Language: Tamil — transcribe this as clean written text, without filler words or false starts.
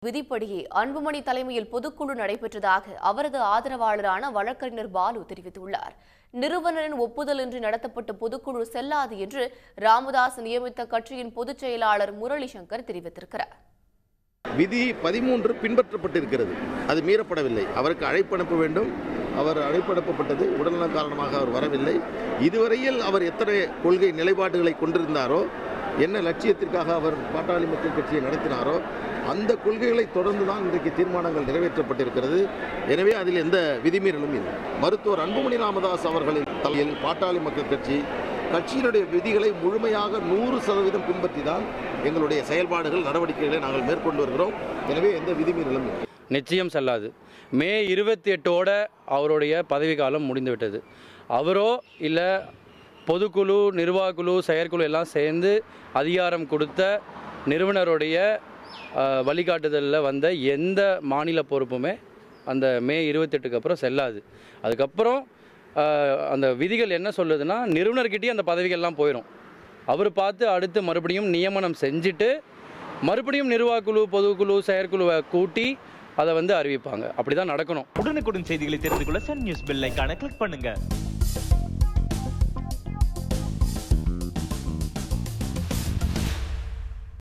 விதிப்படியே அன்புமணி தலைமையில் பொதுக்குழு நடைபெற்றதாக அவரது ஆதரவாளரான வழக்கறிஞர் பாலு தெரிவித்துள்ளார். நிறுவனரின் ஒப்புதல் இன்றி நடத்தப்பட்ட பொதுக்குழு செல்லாது என்று ராமதாஸ் நியமித்த கட்சியின் பொதுச் செயலாளர் முரளி சங்கர் தெரிவித்திருக்கிறார். விதி 13 பின்பற்றப்பட்டிருக்கிறது, அது மீறப்படவில்லை. அவருக்கு அழைப்பு அனுப்ப வேண்டும், அவர் அழைப்பனுப்பப்பட்டது. உடல்நல காரணமாக அவர் வரவில்லை. இதுவரையில் அவர் எத்தனை கொள்கை நிலைப்பாடுகளை கொண்டிருந்தாரோ, என்ன லட்சியத்திற்காக அவர் பாட்டாளி மக்கள் கட்சியை நடத்தினாரோ அந்த கொள்கைகளை தொடர்ந்து தான் இன்றைக்கு தீர்மானங்கள் நிறைவேற்றப்பட்டிருக்கிறது. எனவே அதில் எந்த விதிமீறலும் இல்லை. மருத்துவர் அன்புமணி ராமதாஸ் அவர்களின் தலையில் பாட்டாளி மக்கள் கட்சியினுடைய விதிகளை முழுமையாக 100% பின்பற்றி தான் எங்களுடைய செயல்பாடுகள் நடவடிக்கைகளை நாங்கள் மேற்கொண்டு வருகிறோம். எனவே எந்த விதிமீறலும் இல்லை. நிச்சயம் செல்லாது. மே 28ஓட அவருடைய பதவிக்காலம் முடிந்துவிட்டது. அவரோ இல்லை பொதுக்குழு, நிர்வாகக்குழு, செயற்குழு எல்லாம் சேர்ந்து அதிகாரம் கொடுத்த நிறுவனருடைய வழிகாட்டுதலில் வந்த எந்த மாநில பொறுப்புமே அந்த மே 28க்கு அப்புறம் செல்லாது. அதுக்கப்புறம் அந்த விதிகள் என்ன சொல்லுதுன்னா, நிறுவனர்கிட்டயே அந்த பதவிகள்லாம் போயிடும். அவர் பார்த்து அடுத்து மறுபடியும் நியமனம் செஞ்சுட்டு மறுபடியும் நிர்வாகக்குழு, பொதுக்குழு, செயற்குழுவை கூட்டி அதை அறிவிப்பாங்க. அப்படி தான் நடக்கணும். உடனுக்குடன் செய்திகளை தெரிந்து கொள்ள சன் நியூஸ் பெல் ஐகானை கிளிக் பண்ணுங்க.